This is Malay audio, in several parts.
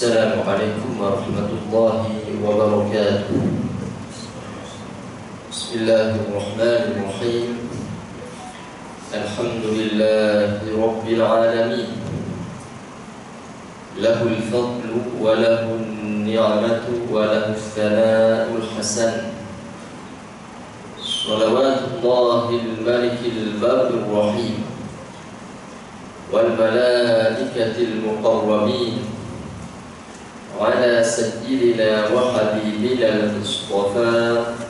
Assalamualaikum warahmatullahi wabarakatuh. Bismillahirrahmanirrahim. Alhamdulillahi rabbil alamin. Lahul fadlu wa lahun ni'matu wa lahus thana'ul hasan. Salawatullahil malikil babil rahim wal malaikatil muqarrabin ala sayyidina wa habibina al-mustafa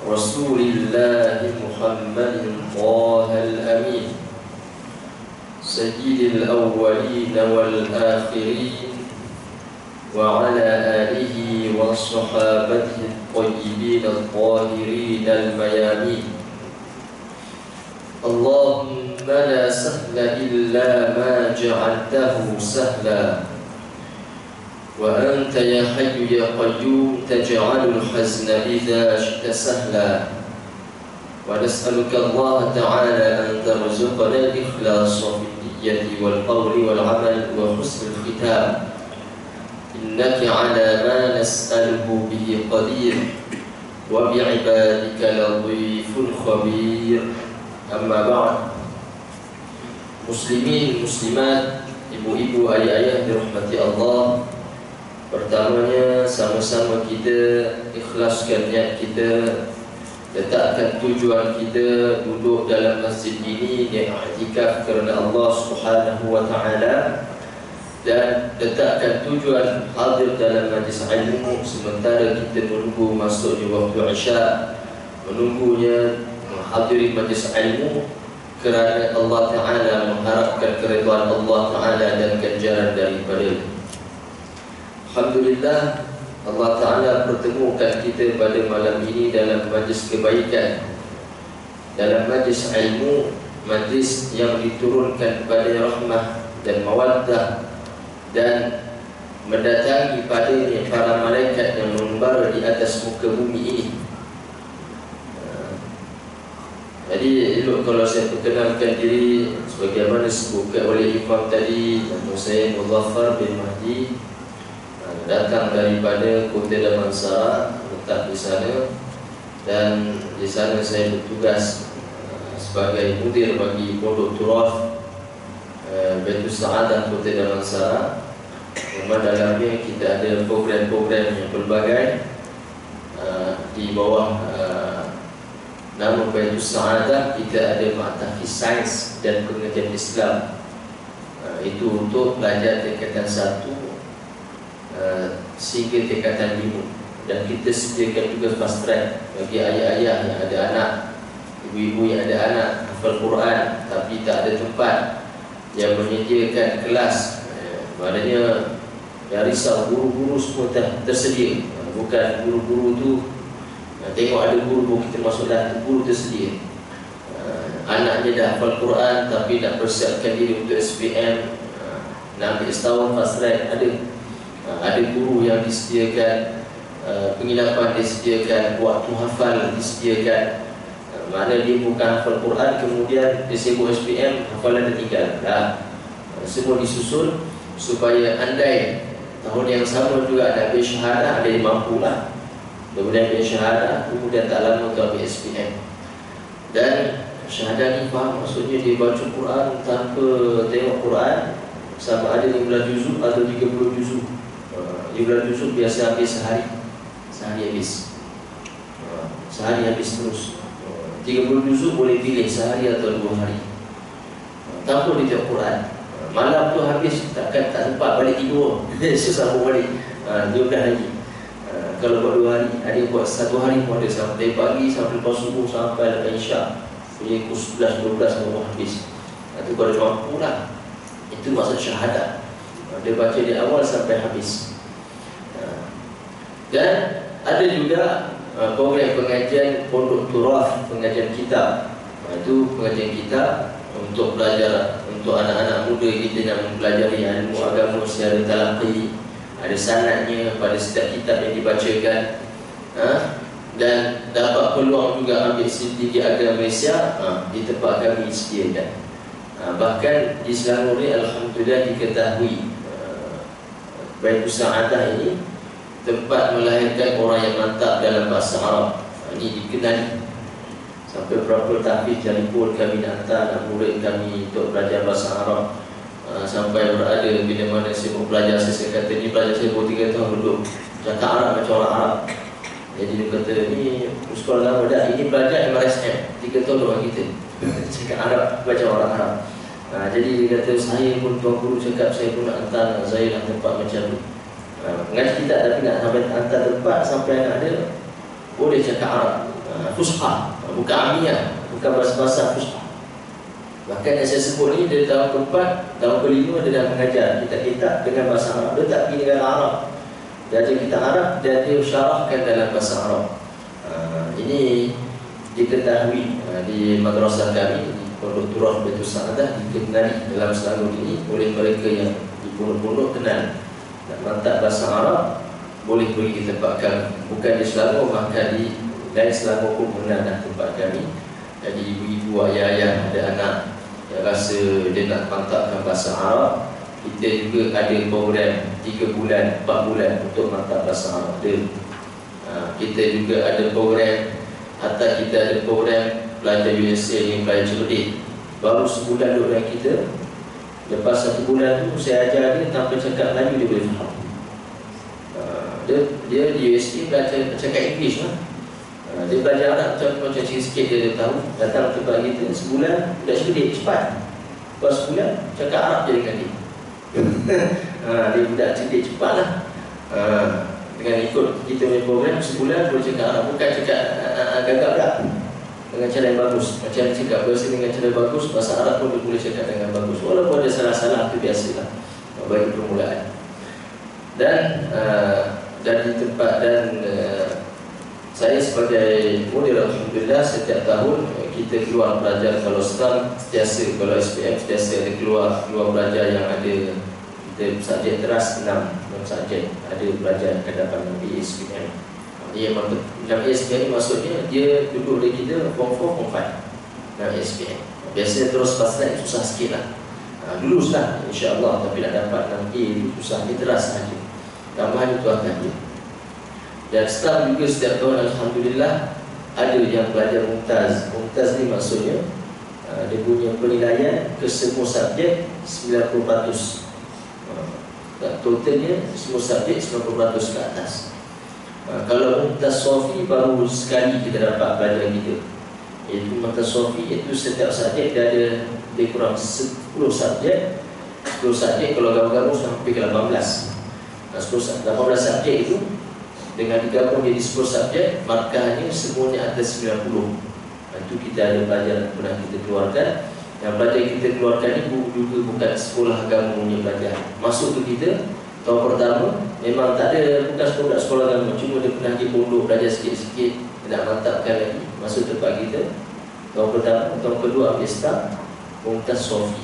Rasulillahi Muhammadin Tahal Amin sayyidil awwalin wal akhirin wa ala alihi wa sahabatihi at-tayyibin at-tahirin al-mayamin. Allahumma la sahla illa ma ja'altahu sahla wa anta ya hayyu ya qayyum taj'alul hazna idza shi'ta sahla wa nas'aluka Allah ta'ala an tarzuqana al-ikhlasa fi niyyati wal qawli wal 'amal wa husnul khitam innaka 'ala ma nas'aluhu bihi qadir wa bi'ibadika latifun khabir. Amma ba'd. Muslimin, muslimat, ibu-ibu, ayah-ayah dirahmati Allah. Pertamanya, sama-sama kita ikhlaskan niat kita, letakkan tujuan kita duduk dalam masjid ini i'tikaf kerana Allah Subhanahu wa taala, dan letakkan tujuan hadir dalam majlis ilmu sementara kita menunggu masuknya waktu Isya, menunggunya menghadiri majlis ilmu kerana Allah Ta'ala mengharapkan keridhaan Allah Ta'ala dan ganjaran daripada. Alhamdulillah, Allah Ta'ala pertemukan kita pada malam ini dalam majlis kebaikan, dalam majlis ilmu, majlis yang diturunkan kepada rahmah dan mawaddah, dan mendatangi padanya para malaikat yang membara di atas muka bumi ini. Jadi elok kalau saya perkenalkan diri sebagaimana disebutkan oleh Imam tadi. Nama saya Muzaffar bin Mahdi, datang daripada Kota Damansara, letak di sana, dan di sana saya bertugas sebagai mudir bagi Pondok Turaf Baitul Sa'adah Kota Damansara. Memang dalamnya kita ada program-program yang berbagai di bawah nama Baitul Sa'adah. Kita ada Ma'tafiz Sains dan Pengajian Islam. Itu untuk belajar tingkatan 1 sehingga tingkatan 5. Dan kita sediakan juga fast track bagi ayah-ayah yang ada anak, ibu-ibu yang ada anak hafal Quran tapi tak ada tempat yang menyediakan kelas. Maknanya yang risau guru-guru semua tersedia. Bukan guru-guru tu tengok ada guru kita masuk dalam guru tersedia. Anaknya dah hafal Quran tapi nak persiapkan diri untuk SPM, nak ambil setahun fast track, ada guru yang disediakan penginapan, disediakan waktu hafal, disediakan. Mana dia bukan hafal Quran kemudian dia sibuk SPM, hafalan dia tinggal. Semua disusun supaya andai tahun yang sama juga ada ambil syahadah, ada yang mampu lah, kemudian ambil syahadah, kemudian tak lama untuk ambil SPM. Dan syahadah ni faham maksudnya dia baca Quran tanpa tengok Quran, sama ada 15 juzuk atau 30 juzuk. 15 juzuk biasa habis sehari habis. Sehari habis terus. 30 juzuk boleh pilih sehari atau 2 hari. Tanpa dia tengok Quran. Malam tu habis, tak sempat balik tidur. Sesambung balik 12 lagi. Kalau buat 2 hari, ada yang buat 1 hari pun ada, sampai pagi sampai lepas subuh sampai lepas Isya. Jadi pukul 11-12 baru habis. Itu kalau mampu lah. Itu maksud syahadah. Dia baca di awal sampai habis. Dan ada juga program pengajian Pondok Turaf, pengajian kitab. Itu pengajian kitab untuk belajar, untuk anak-anak muda kita yang mempelajari ilmu agama secara talaqi. Ada sanadnya pada setiap kitab yang dibacakan, dan dapat peluang juga ambil Sertifikat Agama Malaysia di tempat kami sediakan. Bahkan di Selangor ni alhamdulillah diketahui Baitus Sa'adah ini tempat melahirkan orang yang mantap dalam bahasa Arab. Ini dikenali. Sampai berapa tahfiz telefon kami hantar murid kami untuk belajar bahasa Arab. Sampai berada bila mana saya mau belajar, saya kata ni belajar saya baru 3 tahun duduk cakap Arab macam orang Arab. Jadi dia kata ni sekolah lama dah, ini belajar MRSM 3 tahun orang kita cakap Arab baca orang Arab. Jadi dia kata saya pun tuan guru cakap saya pun nak hantar saya nak tempat macam tu. Mengaji kita tapi nak sampai hantar tempat sampai anak dia boleh cakap Arab Fushah, bukan Amiyah, bukan bahasa-bahasa Fushah. Bahkan yang saya sebut ni dari tahun keempat, tahun kelima dia dah mengajar kitab-kitab dengan bahasa Arab. Dia tak pergi negara Arab, dia ajar kitab Arab dan dia syarahkan dalam bahasa Arab. Ini diketahui di madrasah kami di Pondok Turah Baitus Sa'adah, dikenali dalam Selangor ini oleh mereka yang di pondok-pondok kenal nak mantap bahasa Arab boleh pergi ke tempat kami. Bukan di Selangor, bahkan di lain Selangor pun pernah dah tempat kami. Jadi ibu-ibu, ayah-ayah ada anak yang rasa dia nak mantapkan bahasa Arab, kita juga ada program 3 bulan, 4 bulan untuk mantap bahasa Arab dia. Kita juga ada program, atau kita ada program pelajar USA ni, pelajar cerdik. Baru sebulan duduk dengan kita. Lepas 1 bulan tu saya ajar dia tanpa cakap Melayu dia boleh faham. Dia di USA belajar cakap English lah. Dia belajar Arab macam sikit dia tahu. Datang tempat kita sebulan dah cerdik cepat. Lepas sebulan cakap Arab je dengan dia. Dia budak cerdik cepat lah. Dengan ikut kita punya program sebulan boleh cakap Arab. Bukan cakap gagap tak, dengan cara yang bagus. Macam cakap bahasa dengan cara bagus, bahasa Arab pun dia boleh cakap dengan bagus. Walaupun ada salah-salah, itu biasalah bagi permulaan. Dan di tempat dan saya sebagai mudir alhamdulillah setiap tahun kita keluar belajar. Kalau STAM sentiasa, kalau SPM sentiasa ada keluar belajar yang ada kita subjek teras 6 subjek ada belajar ke depan di SPM. Dia memang dalam SPM maksudnya dia duduk dari kita form 4 form 5 dalam SPM. Biasanya terus pasal susah sikit lah. Lulus lah insyaAllah, tapi nak dapat 6A itu susah, dia teras saja. Tambahan itu akan dia. Dan STAM juga setiap tahun alhamdulillah ada yang belajar mumtaz. Mumtaz ni maksudnya dia punya penilaian ke semua subjek 90%. Totalnya semua subjek 90% ke atas. Kalau mumtaz sofi baru sekali kita dapat pelajaran kita, iaitu mumtaz sofi, iaitu setiap subjek dia ada lebih kurang 10 subjek. 10 subjek kalau gabung-gabung sampai ke 18. 18 subjek itu dengan digabung jadi 10 subjek, markahnya semuanya atas 90. Itu kita ada pelajaran pernah kita keluarkan. Yang pelajaran kita keluarkan ini juga bukan sekolah agama punya pelajaran. Masuk tu kita tahun pertama memang tak ada, bukan sekolah agama, cuma dia pernah pergi pondok belajar sikit-sikit, nak mantapkan lagi. Masuk tempat kita tahun pertama, tahun kedua ambil start mumtaz sofi.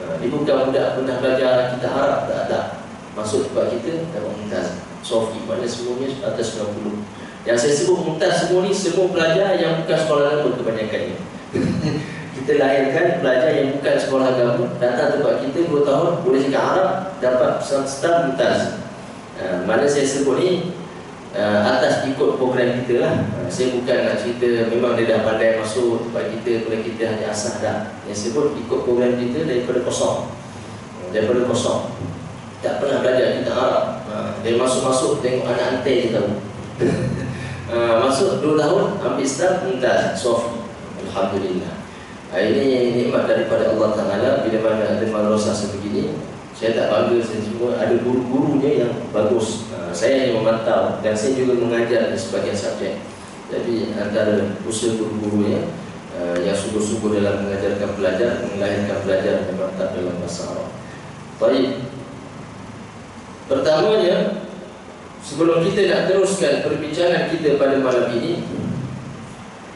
Dia bukan budak pernah belajar kita Arab, tak. Masuk tempat kita dapat mumtaz sofi, maknanya semuanya atas 90. Yang saya sebut mumtaz semua ni semua pelajar yang bukan sekolah agama kebanyakannya. Kita lahirkan pelajar yang bukan sekolah agama, datang tempat kita 2 tahun boleh cakap Arab, dapat start mumtaz. Mana saya sebut ni atas ikut program kita lah. Saya bukan nak cerita memang dia dah pandai masuk tempat kita, boleh kita hanya asah dah. Yang sebut ikut program kita daripada kosong. Tak pernah belajar kita Arab. Dia masuk tengok anak antai je tahu. Masuk 2 tahun ambil start mumtaz sofi. Alhamdulillah. Ini nikmat daripada Allah Ta'ala. Bila mana ada madrasah sebegini, saya tak bangga, saya semua ada guru-gurunya yang bagus. Saya hanya memantau dan saya juga mengajar di sebagian subjek. Jadi antara usaha guru-gurunya yang sungguh-sungguh dalam mengajarkan pelajar, melahirkan pelajar yang mantap dalam bahasa Arab. Baik. Pertamanya, sebelum kita nak teruskan perbincangan kita pada malam ini,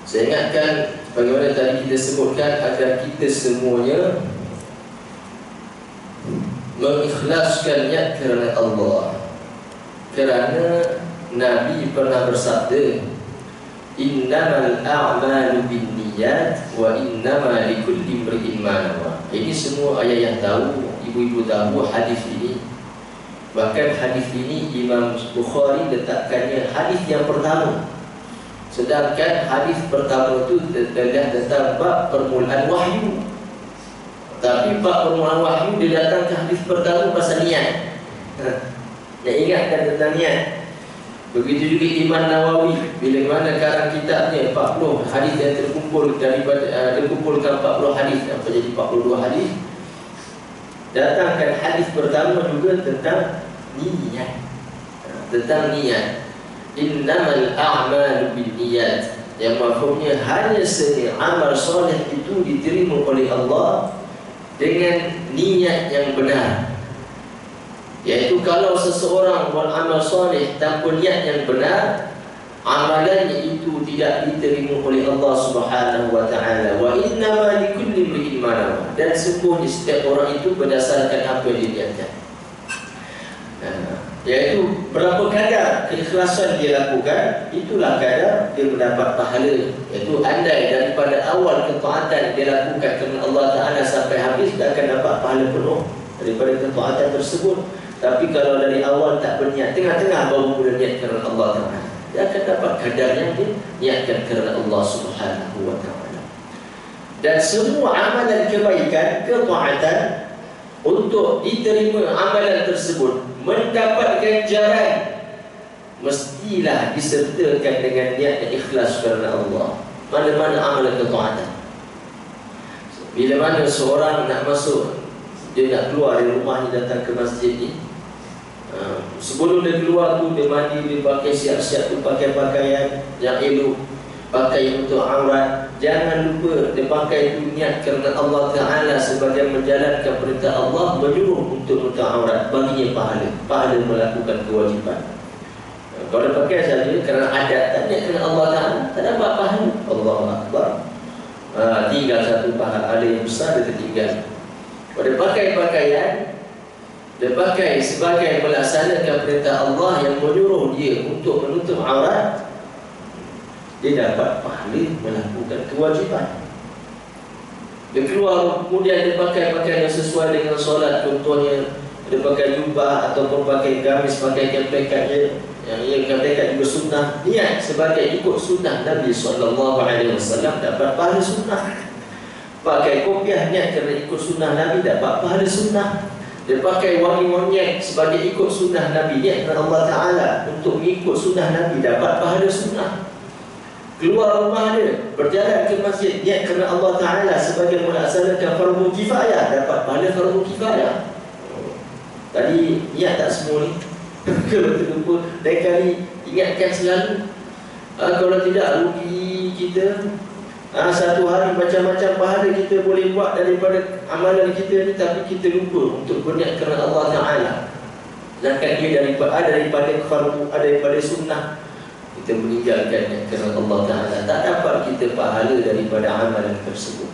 saya ingatkan bagaimana tadi kita sebutkan agar kita semuanya mengikhlaskan niat kerana Allah. Kerana Nabi pernah bersabda, innamal a'malu binniyat wa innama likulli imri'in ma nawa. Ini semua ayah yang tahu, ibu-ibu tahu hadis ini. Bahkan hadis ini Imam Bukhari letakkannya hadis yang pertama, sedangkan hadis pertama itu adalah tentang bab permulaan wahyu. Tapi bab permulaan wahyu dia datang ke hadis pertama pasal niat. Nak ingatkan tentang niat. Begitu juga Imam Nawawi, bila mana karang kitabnya 40 hadis yang terkumpul daripada dikumpulkan 40 hadis, apa jadi 42 hadis. Datangkan hadis pertama juga tentang niat. Tentang niat. Innamal a'malu binniyat. Yang maksudnya hanya saja amal soleh itu diterima oleh Allah dengan niat yang benar. Iaitu kalau seseorang buat amal soleh tanpa niat yang benar, amalannya itu tidak diterima oleh Allah Subhanahu wa taala. Wa innama likulli imrin ma nawa. Dan sesungguhnya setiap orang itu berdasarkan apa yang diniatkan. Iaitu berapa kadar keikhlasan dia lakukan, itulah kadar dia mendapat pahala. Iaitu andai daripada awal ketaatan dia lakukan kerana Allah Ta'ala sampai habis, dia akan dapat pahala penuh daripada ketaatan tersebut. Tapi kalau dari awal tak berniat, tengah-tengah baru mula niat kerana Allah Ta'ala, dia akan dapat kadar yang dia niatkan kerana Allah Subhanahu wa Ta'ala. Dan semua amalan kebaikan, ketaatan, untuk diterima amalan tersebut, mendapat ganjaran, mestilah disertakan dengan niat yang ikhlas kerana Allah. Mana-mana amalan ketaatan. Bila mana seorang nak masuk, dia nak keluar dari rumah ni, datang ke masjid ni, sebelum dia keluar tu, dia mandi, dia pakai siap-siap tu, pakai pakaian yang elok, pakai untuk aurat. Jangan lupa dia pakai itu niat kerana Allah Ta'ala sebagai menjalankan perintah Allah, menyuruh untuk untuk aurat, baginya pahala, pahala melakukan kewajipan. Kalau dia pakai saja kerana adat, tak niat kerana Allah Ta'ala, tak dapat pahala. Allahu Akbar. Tinggal satu pahala yang besar, dia tertinggal. Kalau dia pakai pakaian, dia pakai sebagai melaksanakan perintah Allah yang menyuruh dia untuk menutup aurat, dia dapat pahala melakukan kewajipan. Dia keluar, kemudian dia pakai pakaian yang sesuai dengan solat. Contohnya, dia pakai jubah ataupun pakai gamis, pakai keplekat yang keplekat juga sunnah. Niat sebagai ikut sunnah Nabi SAW, dapat pahala sunnah. Pakai kopiah, niat kerana ikut sunnah Nabi, dapat pahala sunnah. Dia pakai wangi-wangian sebagai ikut sunnah Nabi, niat kerana Allah Ta'ala untuk mengikut sunnah Nabi, dapat pahala sunnah. Keluar rumah dia, berjalan ke masjid, niat kerana Allah Ta'ala sebagai melaksanakan fardu kifayah, dapat pahala fardu kifayah. Tadi niat tak semua ni. Kalau terlupa, lain kali ingatkan selalu. Kalau tidak, rugi kita. Satu hari macam-macam pahala kita boleh buat daripada amalan kita ni, tapi kita lupa untuk berniat kerana Allah Ta'ala. Sedangkan dia daripada fardu, daripada sunnah, kita meninggalkannya kerana Allah Ta'ala, tak dapat kita pahala daripada amalan tersebut.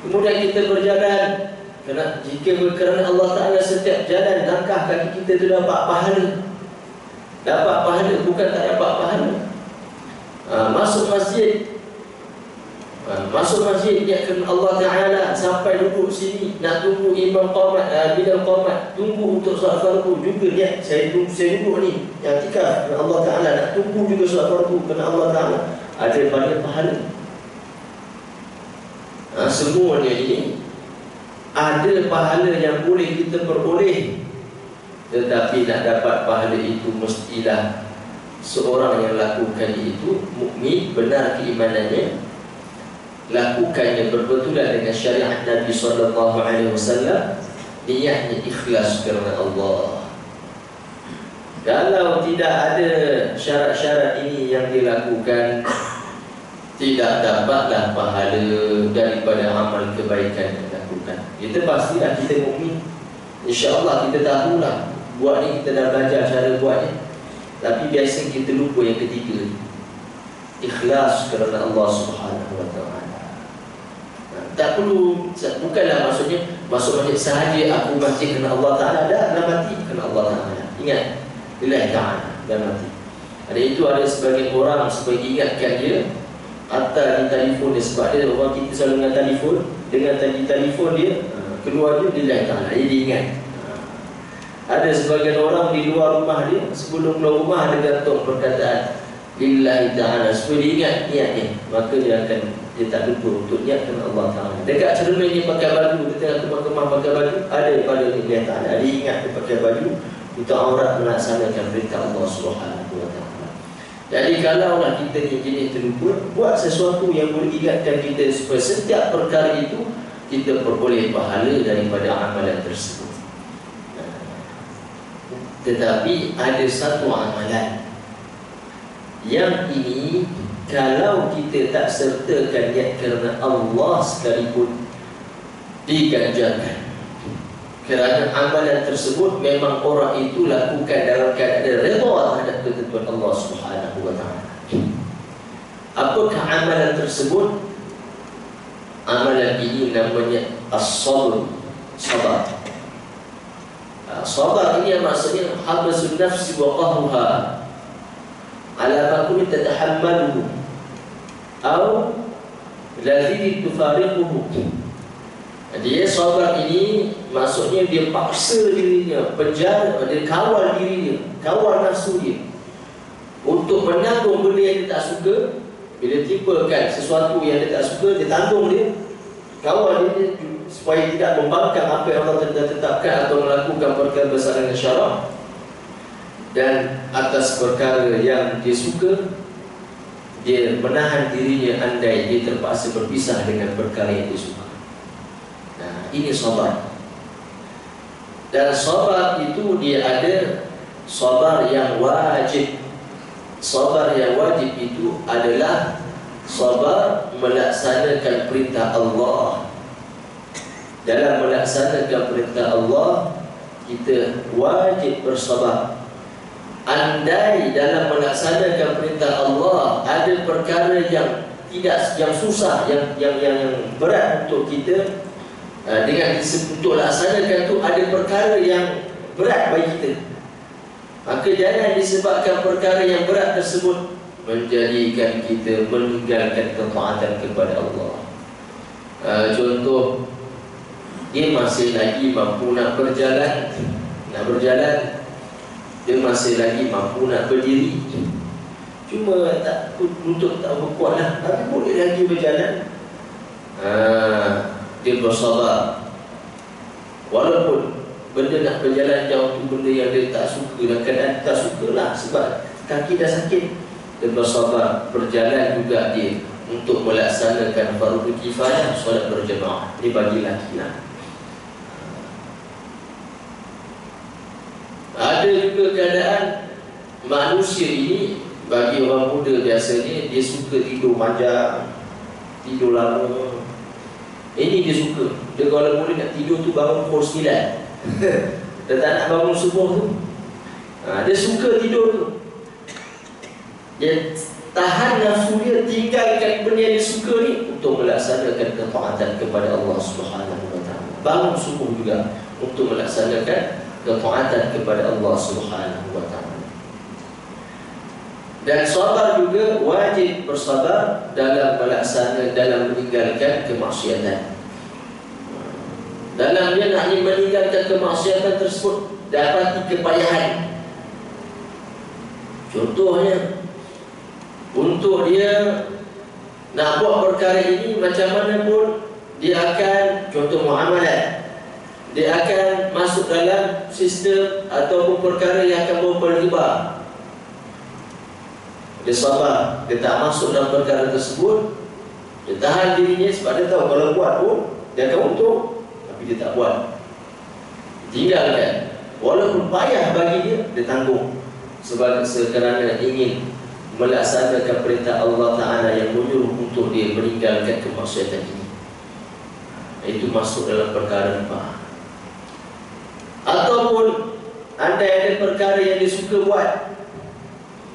Kemudian kita berjalan, jika kerana Allah Ta'ala, setiap jalan langkah kaki kita itu dapat pahala. Dapat pahala, bukan tak dapat pahala. Masuk masjid, niat kerana Allah Ta'ala, sampai duduk sini, nak tunggu imam qamat, bila qamat, tunggu untuk solat fardu juga niat, saya duduk ni, yang i'tikaf kerana Allah Ta'ala, nak tunggu juga solat fardu kerana Allah Ta'ala, ada banyak pahala. Semuanya ini ada pahala yang boleh kita peroleh, tetapi nak dapat pahala itu mestilah seorang yang lakukan itu mukmin, benar keimanannya, lakukannya berbetulan dengan syariat Nabi SAW, niatnya ikhlas kerana Allah. Kalau tidak ada syarat-syarat ini yang dilakukan, tidak dapatlah pahala daripada amal kebaikan yang dilakukan. Kita pastilah kita mukmin, insya-Allah kita tahulah buat ni, kita dah belajar cara buatnya, tapi biasa kita lupa yang ketiga, ikhlas kerana Allah Subhanahu wa Ta'ala. Tak perlu, bukanlah maksudnya masuk masjid sahaja aku mati kerana Allah Ta'ala, dah mati kerana Allah Ta'ala. Ingat, lillahi ta'ala, dah mati. Ada itu, ada sebagian orang supaya ingatkan dia, atau di telefon dia, sebab dia orang kita selalu dengan telefon, dengan tadi telefon dia keluar dia lillahi ta'ala, dia ingat. Ada sebagian orang di luar rumah dia, sebelum keluar rumah ada gantung perkataan lillahi ta'ala, supaya dia ingat niatnya, maka dia tak lupa untuk niatkan Allah Ta'ala. Dekat cermin dia pakai baju, dia tengah kemah-kemah pakai baju, ada pada lillahi ta'ala, dia ingat dia pakai baju untuk aurat melaksanakan perintah Allah Subhanahu wa Ta'ala. Jadi kalau kita ni jenis terlupa, buat sesuatu yang boleh ingatkan kita supaya setiap perkara itu kita peroleh pahala daripada amalan tersebut. Tetapi ada satu amalan yang ini kalau kita tak sertakan niat kerana Allah sekalipun diganjarkan. Kerana amalan tersebut memang orang itu lakukan dalam keadaan redha terhadap ketentuan Allah Subhanahu wa Ta'ala. Apakah amalan tersebut? Amalan ini namanya as-sabr, sabar. Sabar ini maksudnya habsun nafsi wa qahruha ala ma kunta tatahammaluhu atau ladzi tufariquhu. Dia sabar ini maksudnya dia paksa dirinya, penjara, dia kawal dirinya, kawal nafsu dia untuk menanggung benda yang dia tak suka. Bila timpakan sesuatu yang dia tak suka, dia tanggung dia, kawal dia supaya tidak membangkang apa yang Allah telah tetapkan atau melakukan perkara bersama syarak. Dan atas perkara yang dia suka, dia menahan dirinya andai dia terpaksa berpisah dengan perkara yang dia suka. Nah, ini sabar. Dan sabar itu dia ada sabar yang wajib. Sabar yang wajib itu adalah sabar melaksanakan perintah Allah. Dalam melaksanakan perintah Allah, kita wajib bersabar. Andai dalam melaksanakan perintah Allah ada perkara yang susah, yang berat untuk kita, dengan untuk laksanakan itu ada perkara yang berat bagi kita, maka jangan disebabkan perkara yang berat tersebut menjadikan kita meninggalkan ketaatan kepada Allah. Contoh, dia masih lagi mampu nak berjalan, dia masih lagi mampu nak berdiri, cuma tak berkuat lah, tapi boleh lagi berjalan. Dia bersabar, walaupun benda nak berjalan jauh tu benda yang dia tak suka, dan keadaan tak suka lah sebab kaki dah sakit. Dia bersabar, berjalan juga dia untuk melaksanakan fardu kifayah, solat berjemaah. Ini bagi lelaki lah. Ada juga keadaan manusia ini, bagi orang muda biasanya dia suka tidur panjang, tidur lama. Ini dia suka. Dia kalau boleh nak tidur tu bangun pukul 9. Dia tak nak bangun subuh tu. Dia suka tidur tu. Dia tahan nafsu dia, tinggalkan benda yang dia suka ni untuk melaksanakan ketaatan kepada Allah Subhanahu wa Ta'ala. Bangun subuh juga untuk melaksanakan ketaatan kepada Allah Subhanahu wa Ta'ala. Dan sabar juga wajib bersabar dalam meninggalkan kemaksiatan. Dalam dia nak meninggalkan kemaksiatan tersebut, dapati kepayahan. Contohnya, untuk dia nak buat perkara ini macam mana pun, dia akan, contoh muamalat, dia akan masuk dalam sistem ataupun perkara yang akan membawa riba. Dia sabar, dia tak masuk dalam perkara tersebut. Dia tahan dirinya sebab dia tahu kalau buat pun dia akan untung, tapi dia tak buat, tinggalkan. Walaupun payah bagi dia, dia tanggung kerana ingin melaksanakan perintah Allah Ta'ala yang menyuruh untuk dia meninggalkan kemaksiatan ini. Itu masuk dalam perkara riba. Ataupun andai ada perkara yang dia suka buat,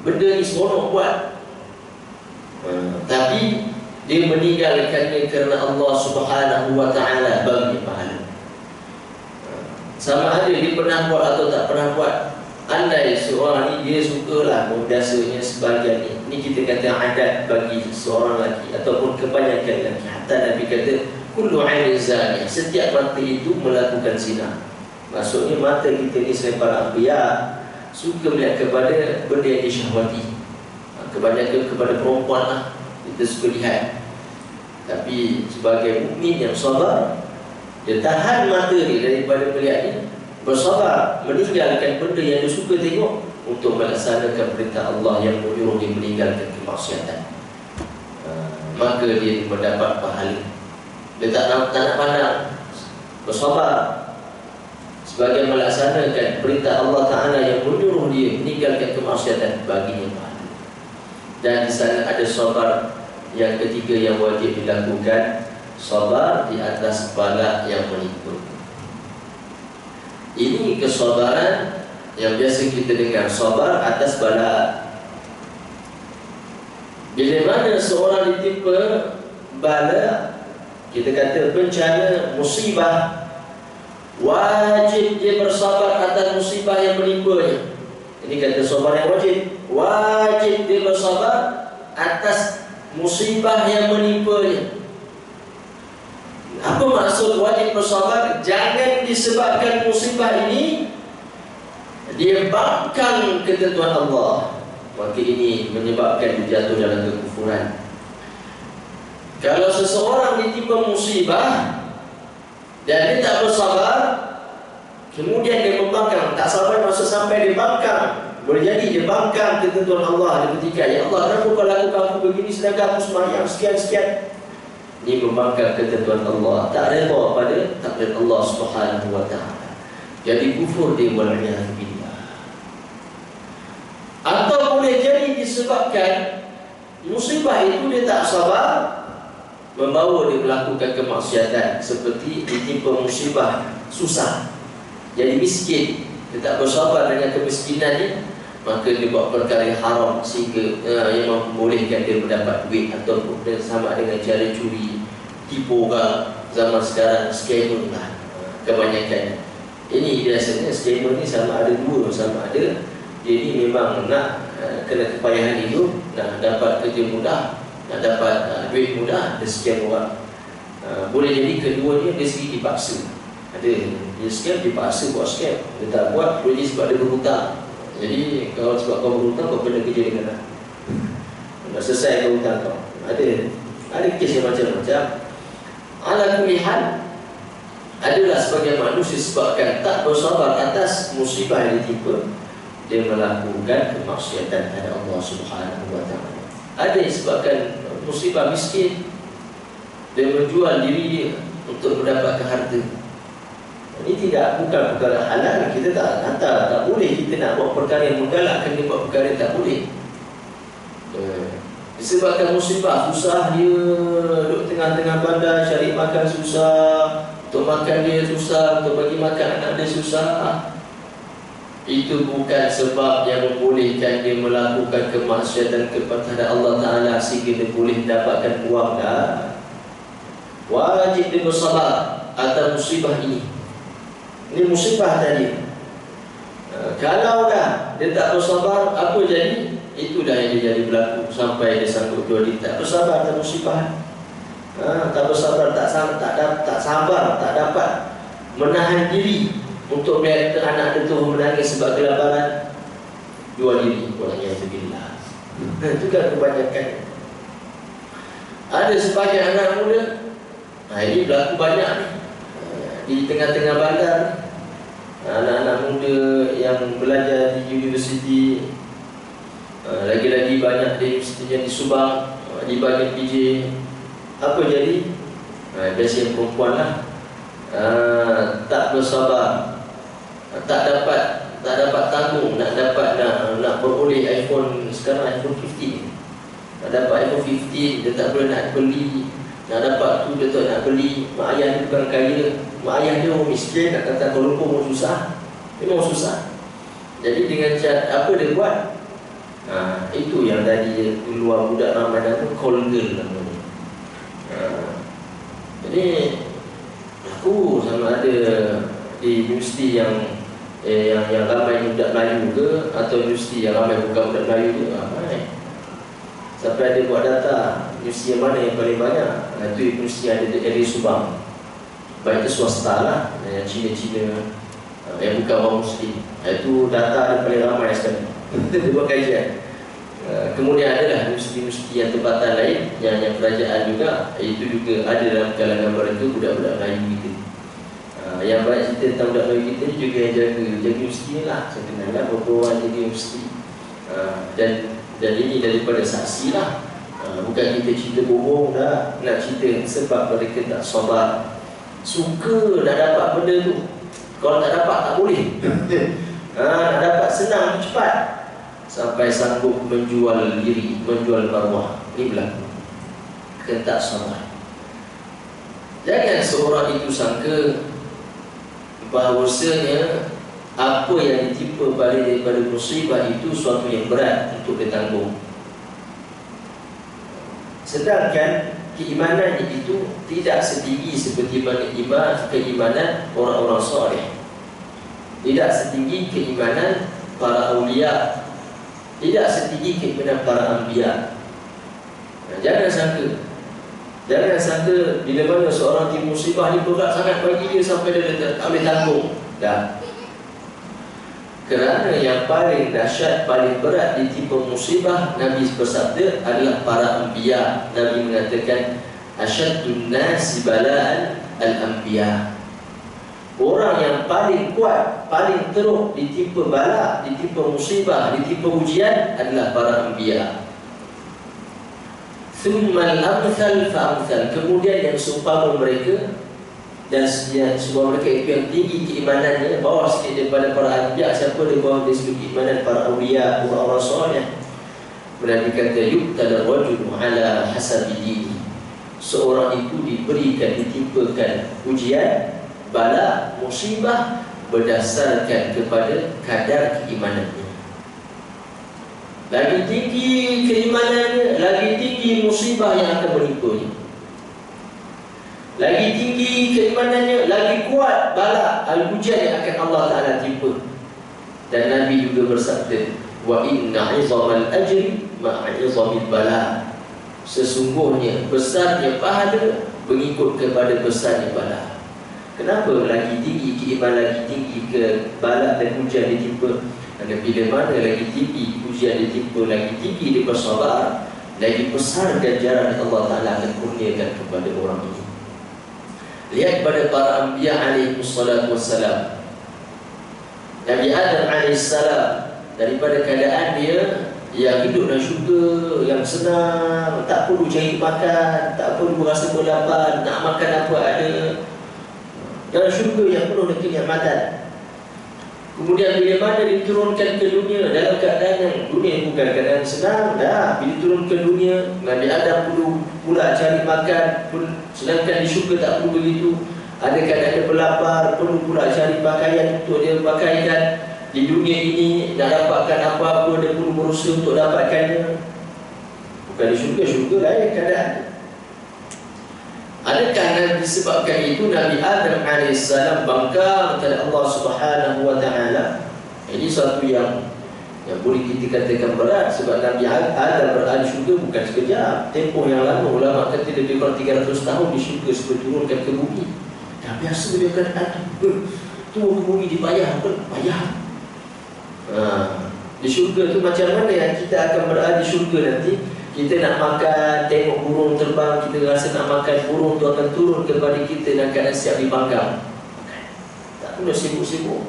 benda ni seronok buat, tapi dia meninggalkannya kerana Allah Subhanahu wa Ta'ala bagi pahala. Sama ada dia pernah buat atau tak pernah buat. Andai seorang ni dia sukalah, biasanya sebagian ni kita kata adat bagi seorang lelaki ataupun kebanyakan lelaki. Hatta Nabi kata kullu 'ainin zani, setiap mata itu melakukan zina. Maksudnya mata kita ni selain para anbiya suka melihat kepada benda yang disyahwati. Kebanyakan kepada perempuan lah kita suka lihat. Tapi sebagai mukmin yang sabar, dia tahan mata dia daripada melihat ni, bersabar meninggalkan benda yang dia suka tengok untuk melaksanakan perintah Allah yang menyuruh dia meninggalkan kemaksiatan. Maka dia mendapat pahala. Dia tak nak pandang, bersabar sebagai melaksanakan perintah Allah Ta'ala yang menyuruh dia meninggalkan kemaksiatan, baginya pahala. Dan di sana ada sabar yang ketiga yang wajib dilakukan, sabar di atas bala yang menimpa. Ini kesabaran yang biasa kita dengar, sabar atas bala. Bila mana seorang ditimpa bala, kita kata bencana, musibah, wajib dia bersabar atas musibah yang menimpanya. Ini kata sabar yang wajib. Wajib dia bersabar atas musibah yang menimpanya. Apa maksud wajib bersabar? Jangan disebabkan musibah ini dia bangkang ketentuan Allah, maka ini menyebabkan dia jatuh dalam kekufuran. Kalau seseorang ditimpa musibah dan dia tak bersabar, kemudian dia membangkang, tak sabar maksud sampai dia bangkang. Boleh jadi dia bangkang ketentuan Allah. Dia ketika, ya Allah, kenapa kau lakukan aku begini sedangkan aku sembahyang sekian-sekian. Ini membangkang ketentuan Allah, tak reda pada takdir Allah Subhanahu wa ta'ala. Jadi kufur dia wal'iyadzubillah. Atau boleh jadi disebabkan musibah itu dia tak sabar, membawa dia melakukan kemaksiatan. Seperti ditimpa musibah susah, jadi miskin, dia tak bersabar dengan kemiskinannya, maka dia buat perkara yang haram sehingga yang membolehkan dia mendapat duit, ataupun sama dengan cara curi, tipu orang. Zaman sekarang scammer lah kebanyakan. Ini biasanya scammer ni sama ada dua, sama ada dia ni memang nak kena kepayahan hidup, nak dapat kerja mudah, nak dapat duit mudah, dia scam orang. Boleh jadi keduanya dia sendiri dipaksa. Ada dia scam, dipaksa buat scam. Dia tak buat, boleh jadi sebab dia berhutang. Jadi kalau sebab kau berhutang, kau kena kerja dengan nak selesai kau hutang kau. Ada kes yang macam-macam. Ala kulli hal, adalah sebagai manusia sebabkan tak bersabar atas musibah yang ditimpa, dia melakukan kemaksiatan kepada Allah Subhanahu wa ta'ala. Ada yang sebabkan musibah miskin, dia menjual diri dia untuk mendapatkan harta. Ini bukan perkara halal. Kita tak boleh kita nak buat perkara yang menggalakkan dia buat perkara yang tak boleh. Disebabkan musibah, susah dia duduk tengah-tengah bandar, cari makan susah, untuk makan dia susah, untuk bagi makan anak dia susah. Itu bukan sebab yang membolehkan dia melakukan kemaksiatan kepada Allah Ta'ala sehingga dia boleh dapatkan uang. Dah wajib dia bersabar atas musibah ini. Ini musibah tadi. Kalau dah dia tak bersabar, apa jadi? Itu dah yang dia jadi berlaku. Sampai dia sanggup jual diri, tak bersabar atas musibah. Tak bersabar, tak sabar, tak dapat menahan diri untuk melihat anak dia tu menangis sebab kelaparan, jual diri. Wal'iyadzubillah. Itu kan kebanyakan. Ada sebagian anak muda, ini berlaku banyak ni, di tengah-tengah bandar. Anak-anak muda yang belajar di universiti, lagi-lagi banyak di universiti yang di Subang, di bahagian PJ. Apa jadi? Biasanya perempuan lah, tak bersabar, tak dapat tanggung, nak beroleh iPhone. Sekarang iPhone 15, nak dapat iPhone 15, dia tak boleh nak beli. Nak dapat tu dia tak nak beli. Mak ayah dia bukan kaya, mak ayah dia orang miskin. Nak kata Kuala Lumpur pun susah, memang susah. Jadi dengan cara apa dia buat? Itu yang tadi dia keluar budak ramai nama call girl namanya. Jadi aku sama ada di universiti yang ramai budak Melayu ke, atau universiti yang ramai bukan budak Melayu ke, ramai. Sampai ada buat data universiti yang mana yang paling banyak. Itu universiti ada di area Subang. Baik itu swasta lah, yang Cina-Cina, yang bukan orang Muslim. Itu data yang paling ramai sekali. Kita buat kajian. Kemudian adalah universiti yang tempatan lain yang kerajaan juga, itu juga ada dalam kalangan mereka budak-budak Melayu kita. Yang banyak cerita tentang budak Melayu kita ni juga yang jaga universiti ni lah. Saya kenal lah beberapa orang jaga universiti. Dan ini daripada saksi lah. Bukan kita cerita bohong dah. Nak cerita sebab mereka tak sabar, suka dah dapat benda tu. Kalau tak dapat tak boleh. Nak dapat senang cepat, sampai sanggup menjual diri, menjual maruah. Ini berlaku. Kita tak sabar. Jangan seorang itu sangka bahawasanya apa yang ditimpa balik daripada musibah itu suatu yang berat untuk ditanggung. Sedangkan keimanannya itu tidak setinggi seperti mana keimanan orang-orang soleh. Tidak setinggi keimanan para awliya, tidak setinggi keimanan para anbiya. Jangan sangka bila mana seorang timpa musibah ni berat sangat bagi dia sampai dia tak boleh tanggung. Dah. Kerana yang paling dahsyat, paling berat ditimpa musibah, Nabi bersabda, adalah para anbiya. Nabi mengatakan, asyaddun nasi bala'an al-anbiya. Orang yang paling kuat, paling teruk ditimpa bala, ditimpa musibah, ditimpa ujian adalah para anbiya. Thummal amthal fa'amthal. Kemudian yang seumpama mereka, dan semua mereka itu yang tinggi keimanannya, bawah sikit daripada para anbiya. Siapa di bawah dari segi keimanan para awliya, orang-orang soleh. Nabi kata, yuqtal rajulu ala hasabi dini. Seorang itu diberikan, ditimpakan ujian, bala, musibah berdasarkan kepada kadar keimanannya. Lagi tinggi keimanannya, lagi tinggi musibah yang akan menimpanya. Lagi tinggi keimanannya, lagi kuat bala al-ujian yang akan Allah Ta'ala timpa. Dan Nabi juga bersabda, wa inna 'izamal ajri ma'a 'izamil bala. Sesungguhnya besarnya pahala mengikut kepada besarnya bala. Kenapa lagi tinggi keimanan, lagi tinggi ke bala dan ujian ditimpa? Kerana bila mana lagi tinggi ujian ditimpa, lagi tinggi dia bersabar, lagi besar ganjaran Allah Ta'ala akan kurniakan kepada orang ini. Lihat pada para anbiya alaihi wassalatu wassalam. Nabi Adam alaihi salam, daripada keadaan dia yang hidup dalam syurga, yang senang, tak perlu cari makan, tak perlu berasa berlapar, nak makan apa ada, dalam syurga yang penuh dengan kenikmatan. Kemudian bila mana diturunkan ke dunia dalam keadaan yang dunia bukan keadaan senang dah. Bila turun ke dunia, Nabi Adam perlu pula cari makan, sedangkan di syurga tak perlu begitu. Ada keadaan dia berlapar, perlu pula cari pakaian untuk dia pakaikan. Di dunia ini nak dapatkan apa-apa, dia perlu berusaha untuk dapatkannya. Bukan di syurga lain keadaan. Adakah disebabkan itu Nabi Adam AS bangkang kepada Allah Subhanahu Wa Taala? Ini satu yang boleh kita katakan berat. Sebab Nabi Adam berada di syurga bukan sekejap. Tempoh yang lama, ulama kata lebih kurang 300 tahun di syurga sebelum turunkan ke bumi. Dah biasa dia kata turun ke bumi dipayah apa? Payah. Di syurga tu macam mana yang kita akan berada di syurga nanti? Kita nak makan, tengok burung terbang, kita rasa nak makan, burung tu akan turun kepada kita dan keadaan siap dipanggang. Tak perlu sibuk-sibuk.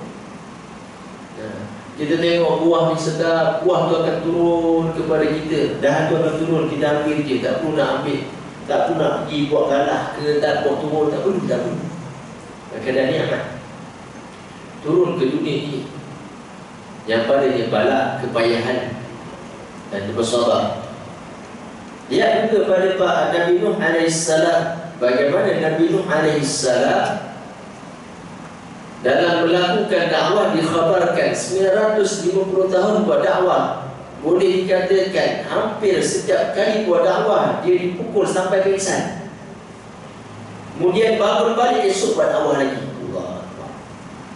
Kita tengok buah ni sedap, buah tu akan turun kepada kita, dahan tu akan turun, kita ambil je, tak perlu nak ambil, tak perlu nak pergi buat galah ke, tak buat turun, tak perlu. Keadaan ni amat turun ke dunia ni yang padanya balak, kepayahan dan bersabar. Lihat juga pada Pak Nabi Nuh AS, bagaimana Nabi Nuh AS dalam melakukan dakwah dikhabarkan 950 tahun buat dakwah. Boleh dikatakan hampir setiap kali buat dakwah dia dipukul sampai pingsan. Kemudian bangun balik esok buat dakwah lagi. Allah.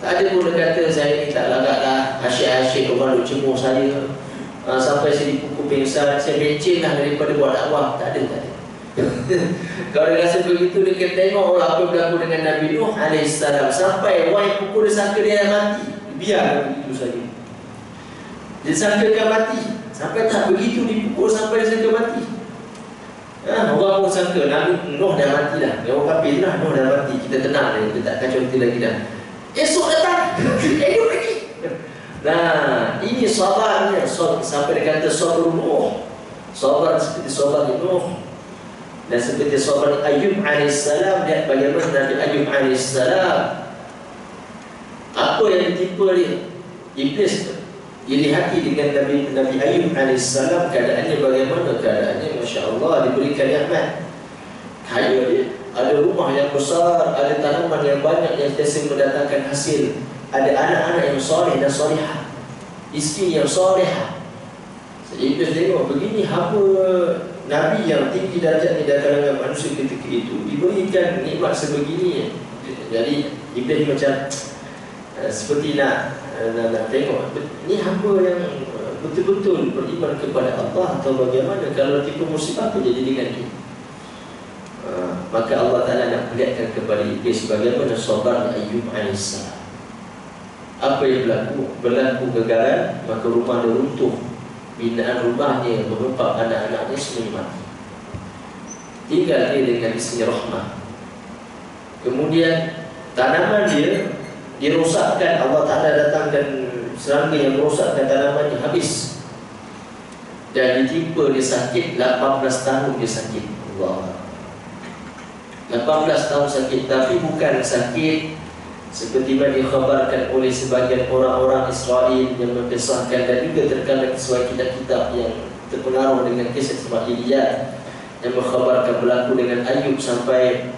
Tak ada pun dia kata saya ni tak lagak lah, asyik-asyik orang duk cemur saya. Sampai saya dipukul pingsan, saya bencin lah daripada buat dakwah. Tak ada. Kalau dia rasa begitu, dia kena tengok apa berlaku dengan Nabi Nuh alaihissalam. Sampai wahai pukul dia sangka dia dah mati, biar begitu saja. Dia sangkakan mati. Sampai tak begitu dipukul sampai dia sangka mati. Orang pun sangka Nabi Nuh dah mati dah. Dia orang kafir lah, Nuh dah mati. Kita tenang dia, kita tak kacau hati lagi dah. Esok datang, hidup lagi. Nah, ini sabarnya. Sampai dia kata sabar Nuh. Sabar seperti sabar Nuh. Dan seperti sahabat Ayub alaihissalam, lihat bagaimana Nabi Ayub alaihissalam, apa yang ditimpa dia. Iblis iri hati dengan Nabi Ayub alaihissalam. Keadaannya bagaimana? Keadaannya Masya Allah, diberikan nikmat. Kaya dia, ada rumah yang besar, ada tanaman yang banyak yang sentiasa mendatangkan hasil, ada anak-anak yang soleh dan solehah, isteri yang solehah. Iblis tengok begini, hamba Nabi yang tinggi darjatnya di kalangan manusia ketika itu diberikan nikmat sebegini. Jadi Iblis macam seperti nak tengok, ni hamba yang betul-betul beriman kepada Allah atau bagaimana? Kalau tipu musibah apa jadi dengan dia? Maka Allah Ta'ala nak perlihatkan kepada Iblis bagaimana sabar Ayub alaihissalam. Apa yang berlaku? Berlaku kegagalan, maka rumah dia runtuh. Binaan rumahnya, menumpak anak-anaknya semua mati. Tinggal dia dengan isteri Rahmah. Kemudian tanaman dia dirosakkan. Allah Ta'ala datang dan serangga yang merosakkan tanamannya habis. Dan ditimpa dia sakit 18 tahun dia sakit. Allah, 18 tahun sakit. Tapi bukan sakit seperti mana dikhabarkan oleh sebagian orang-orang Israel yang mengkisahkan, dan juga terkadang sesuai kitab-kitab yang terpengaruh dengan kisah Israiliyat yang mengkhabarkan berlaku dengan Ayub sampai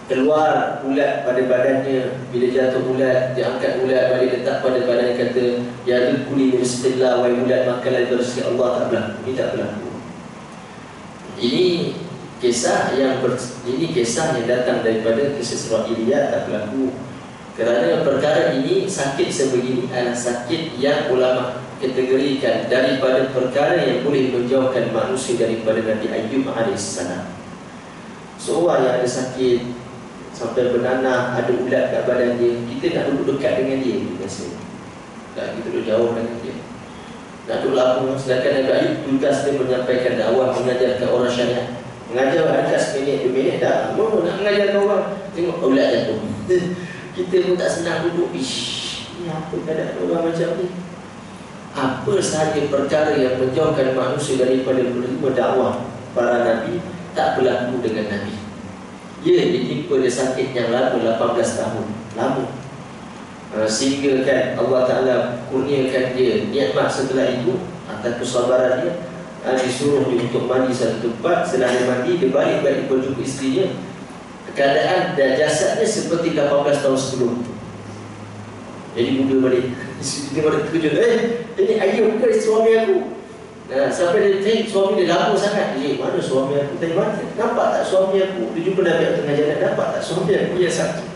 keluar ulat pada badannya. Bila jatuh ulat, dia angkat ulat balik letak pada badannya, kata ya dukuli bismillah, wahai ulat makanlah bersih Allah. Tak berlaku, ini tak berlaku. Ini kisah yang datang daripada kisah Israiliyat, tak berlaku. Kerana perkara ini, sakit sebegini adalah sakit yang ulama kategorikan daripada perkara yang boleh menjauhkan manusia daripada Nabi Ayub alaihissalam. Seorang yang ada sakit sampai bernanah, ada ulat kat badan dia, kita nak duduk dekat dengan dia biasa. Tak, kita duduk jauh dengan dia. Nak duduk lama. Sedangkan Nabi Ayub tugas dia menyampaikan dakwah, mengajarkan orang syariat. Mengajar ada seminit, 2 minit dah lama nak mengajarkan orang. Tengok ulat jatuh. Kita pun tak senang duduk. Ini apa keadaan orang macam ni? Apa sahaja perkara yang menjauhkan manusia daripada menerima dakwah para Nabi tak berlaku dengan Nabi. Ya, ditimpa dia sakit yang lama 18 tahun. Lama. Sehingga kan Allah Ta'ala kurniakan dia nikmat setelah itu atas kesabaran dia. Disuruh dia untuk mandi satu tempat. Setelah dia mandi, dia balik berjumpa isterinya. Keadaan dan jasadnya seperti 18 tahun sebelum. Jadi muda balik. Dia balik terkejut. Ini Ayub ke suami aku? Nah, sampai dia suami dia lama sangat. Mana suami aku? Tadi mana? Nampak tak suami aku? Dia jumpa Nabi yang tengah jalan. Nampak tak suami aku yang sakit?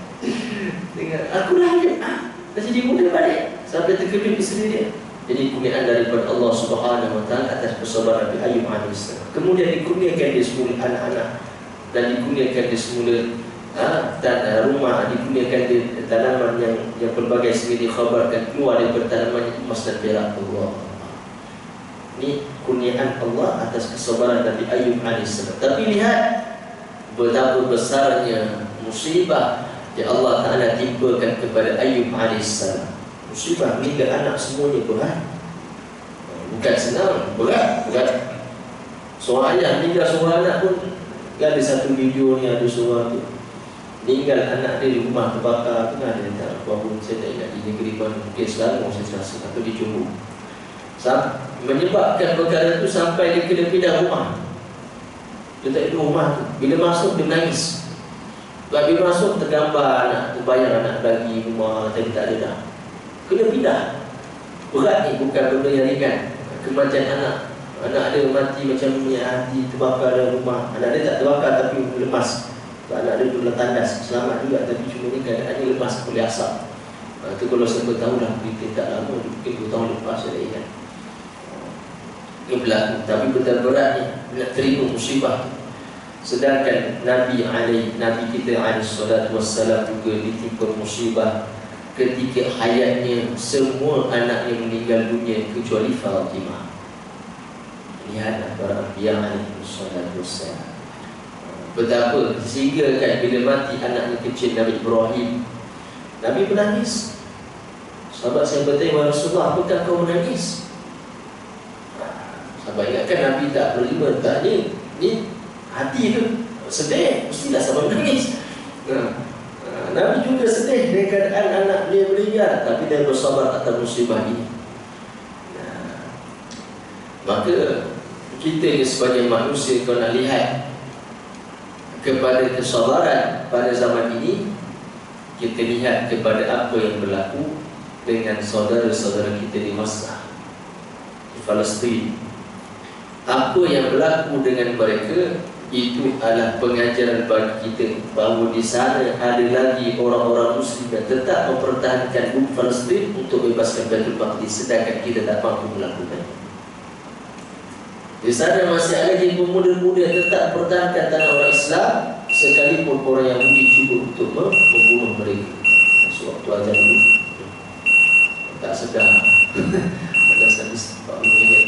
Dengar, aku dah Ayub. Dah jadi muda balik. Sampai terkejut isteri dia. Jadi kurniaan daripada Allah Subhanahu Wa Taala atas kesabaran Nabi Ayub alaihissalam. Kemudian dikurniakan dia semula anak-anak, dan dikurniakan dia semula rumah, dikurniakan dia tanaman yang pelbagai segi dikhabarkan keluar daripada tanaman emas dan perak. Allah, ini kurniaan Allah atas kesabaran Nabi Ayub alaihissalam. Tapi lihat betapa besarnya musibah yang Allah Ta'ala timpakan kepada Ayub alaihissalam. Musibah meninggal anak semuanya berat. Bukan senang, berat. Seorang ayah meninggal seorang anak pun. Ada satu video ni, ada seorang tu meninggal anak dia di rumah terbakar. Pernah dia tak apa pun, saya tak ingat di negeri mana, mungkin Selangor saya rasa, atau di Johor. Menyebabkan perkara itu sampai dia kena pindah rumah. Dia tak duduk rumah tu. Bila masuk dia menangis. Bila masuk tergambar anak tu, bayang anak bagi rumah, tapi tak ada dah. Kena pindah. Berat ni, bukan benda yang ringan. Kematian anak. Anak dia mati macam ni, hati terbakar dalam rumah. Anak dia tak terbakar tapi lemas. Anak dia duduk tandas, selamat juga, tapi cuma ni keadaannya lemas oleh asap. Itu kalau siapa tahu dah, kita tak lama, mungkin 2 tahun lepas saya dah ingat. Ini berlaku, tapi betul berat ni nak terima musibah. Sedangkan Nabi kita alaihi salatu wassalam juga ditimpa musibah ketika hayatnya, semua anaknya meninggal dunia kecuali Fatimah. Lihatlah para Anbiya alaihi salatu wassalam, betapa sehingga kan bila mati anaknya kecil Nabi Ibrahim, Nabi menangis. Sahabat saya bertanya, Rasulullah, apakah kau menangis? Sahabat ingatkan Nabi tak berlima, tak ni hati tu sedih, mestilah sahabat menangis. Nabi juga sedih dengan keadaan anak dia meninggal, tapi dia bersabar atas musibah ini. Maka kita sebagai manusia, kalau nak lihat kepada kesabaran pada zaman ini, kita lihat kepada apa yang berlaku dengan saudara-saudara kita di Masar, di Palestin. Apa yang berlaku dengan mereka itu adalah pengajaran bagi kita bahawa di sana ada lagi orang-orang Muslim yang tetap mempertahankan bumi Palestin untuk bebaskan Baitul Maqdis, sedangkan kita tak mampu melakukan. Di sana masih ada lagi pemuda-pemuda yang tetap mempertahankan tanah orang Islam, sekalipun orang Yahudi cuba untuk membunuh mereka. Sewaktu ajar dulu tak sedar pada hadis 40 minit.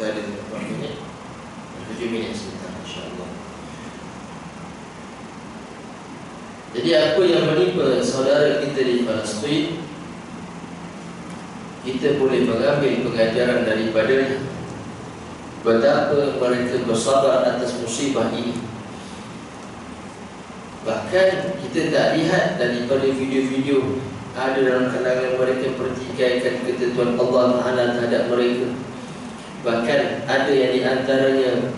Kita ada berapa minit? 7 minit sebentar, insyaAllah. Jadi apa yang menimpa saudara kita di Palestin, kita boleh mengambil pengajaran daripadanya. Betapa mereka bersabar atas musibah ini. Bahkan kita tak lihat daripada video-video ada dalam kalangan mereka pertikaikan ketentuan Allah Ta'ala terhadap mereka. Bahkan ada yang diantaranya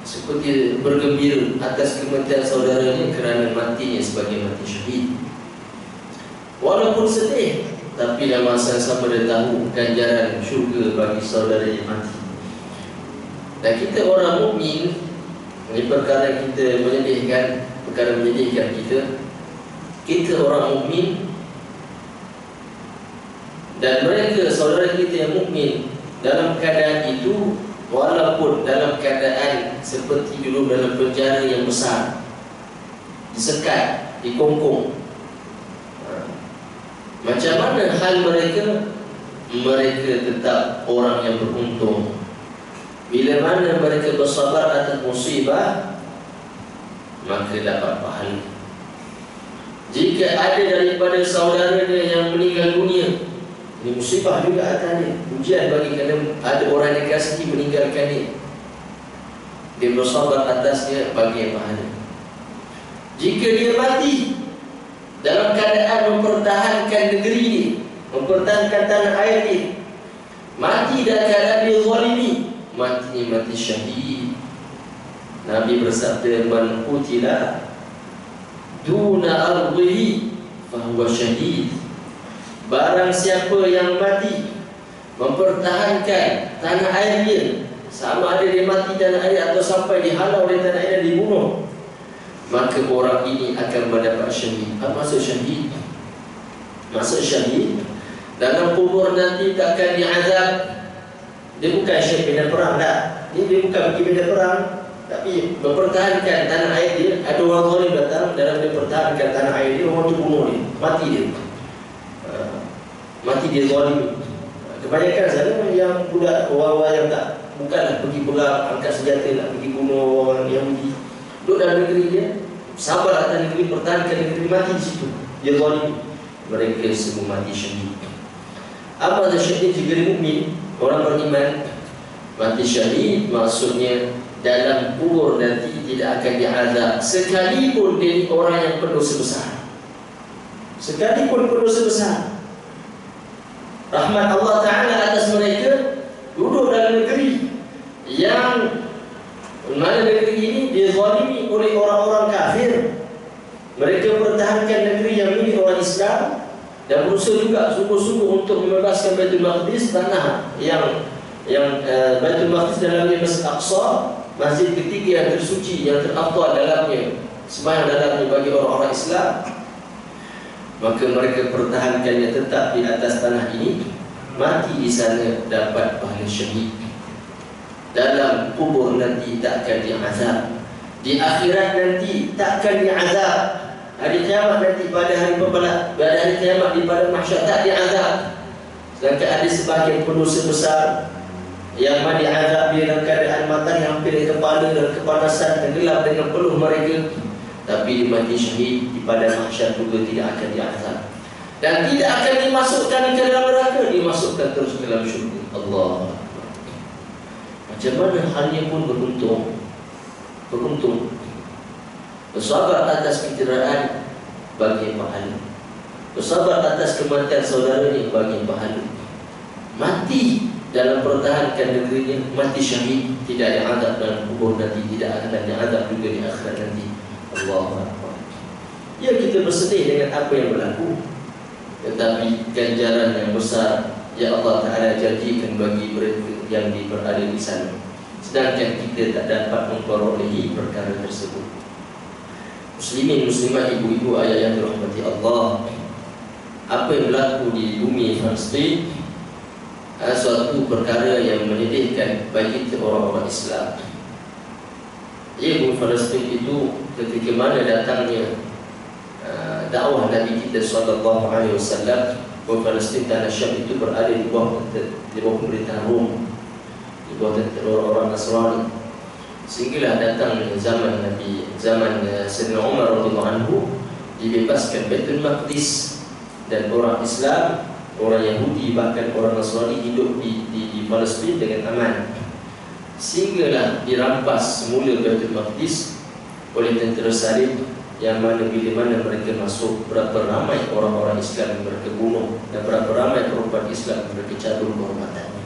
seperti bergembira atas kematian saudaranya kerana matinya sebagai mati syahid. Walaupun sedih, tapi dalam masa yang sama dia tahu ganjaran syurga bagi saudara yang mati. Dan kita orang mukmin, ini perkara kita menyedihkan, perkara menyedihkan kita orang mukmin, dan mereka saudara kita yang mukmin dalam keadaan itu, walaupun dalam keadaan seperti dulu dalam penjara yang besar, disekat, dikongkong, macam mana hal mereka? Mereka tetap orang yang beruntung. Bila mana mereka bersabar atas musibah, maka dapat pahala. Jika ada daripada saudara dia yang meninggal dunia, ini musibah juga atas dia, ujian bagi kerana ada orang yang dikasihi meninggalkan dia, dia bersabar atasnya bagi pahala. Jika dia mati dalam keadaan mempertahankan negeri dia, mempertahankan tanah air dia, mati dalam keadaan dia zalimi, matinya mati syahid. Nabi bersabda, man qutila duna ardihi fahuwa syahid. Barang siapa yang mati mempertahankan tanah air dia, sama ada dia mati tanah air atau sampai dihalau oleh tanah air dan dibunuh, maka orang ini akan mendapat syahid. Apa maksud syahid? Maksud syahid dalam kubur nanti takkan diazab. Dia bukan syahid medan perang, tak. Dia bukan pergi medan perang, tapi mempertahankan tanah air dia. Ada orang zalim datang, dalam dia pertahankan tanah air dia, orang tu bunuh dia, mati dia. Mati dia zalim. Kebanyakan sana yang budak orang-orang yang tak, bukanlah pergi perang, angkat senjata nak pergi bunuh orang Yahudi, duduk dalam negeri dia, sabar atas negeri, pertahankan negeri, mati di situ, dia zalim. Mereka semua mati syahid. Apa maksud syahid jika dia mukmin, orang beriman? Mati syahid maksudnya dalam kubur nanti tidak akan diazab, sekalipun dia ni orang yang berdosa besar, sekalipun berdosa besar. Rahmat Allah Ta'ala atas mereka, duduk dalam negeri yang mana negeri ini dizalimi oleh orang-orang kafir. Mereka pertahankan negeri yang milik orang Islam dan berusaha juga sungguh-sungguh untuk membebaskan Baitul Maqdis, tanah yang Baitul Maqdis dalamnya Masjid Aqsa, masjid ketiga yang tersuci, yang terafdal dalamnya, sembahyang dalamnya bagi orang-orang Islam. Maka mereka pertahankannya tetap di atas tanah ini, mati di sana dapat pahala syahid. Dalam kubur nanti tak akan diazab, di akhirat nanti tak akan diazab, hari kiamat nanti, pada hari pembelat, pada hari kiamat di pada mahsyar tak diazab. Sedangkan ada sebahagian pendosa besar yang mana diazab dia dalam keadaan matanya hampir di kepala dan kepanasan tenggelam dengan peluh mereka, tapi dia mati syahid di padang mahsyar juga tidak akan diazab dan tidak akan dimasukkan ke dalam neraka, dimasukkan terus ke dalam syurga. Allah. Macam mana halnya pun beruntung. Bersabar atas kecederaan bagi pahala, bersabar atas kematian saudaranya bagi pahala. Mati dalam pertahankan negerinya, mati syahid, tidak diazab dalam kubur nanti, tidak akan diazab juga di akhirat nanti. Allahu Akbar. Ya, kita bersedih dengan apa yang berlaku, tetapi ganjaran yang besar ya Allah Ta'ala janjikan bagi mereka yang berada di sana, sedangkan kita tak dapat memperolehi perkara tersebut. Muslimin, muslimat, ibu-ibu, ayah yang dirahmati Allah, apa yang berlaku di bumi Palestin suatu perkara yang menyedihkan bagi kita orang-orang Islam. Bumi Palestin itu ketika mana datangnya dakwah Nabi kita sallallahu alaihi wasallam, bumi Palestin, tanah Syam itu berada di bawah pemerintahan Rom, di bawah orang-orang Nasrani. Sehinggalah datang zaman Nabi, zaman Sayyidina Umar radhiyallahu anhu, di dibebaskan Baitul Maqdis, dan orang Islam, orang Yahudi, bahkan orang Nasrani hidup di Palestin dengan aman. Sehinggalah dirampas semula Baitul Maqdis oleh tentera Salib, yang mana bila mana mereka masuk, berapa ramai orang-orang Islam yang mereka bunuh, dan berapa ramai perempuan Islam yang mereka cabul kehormatannya.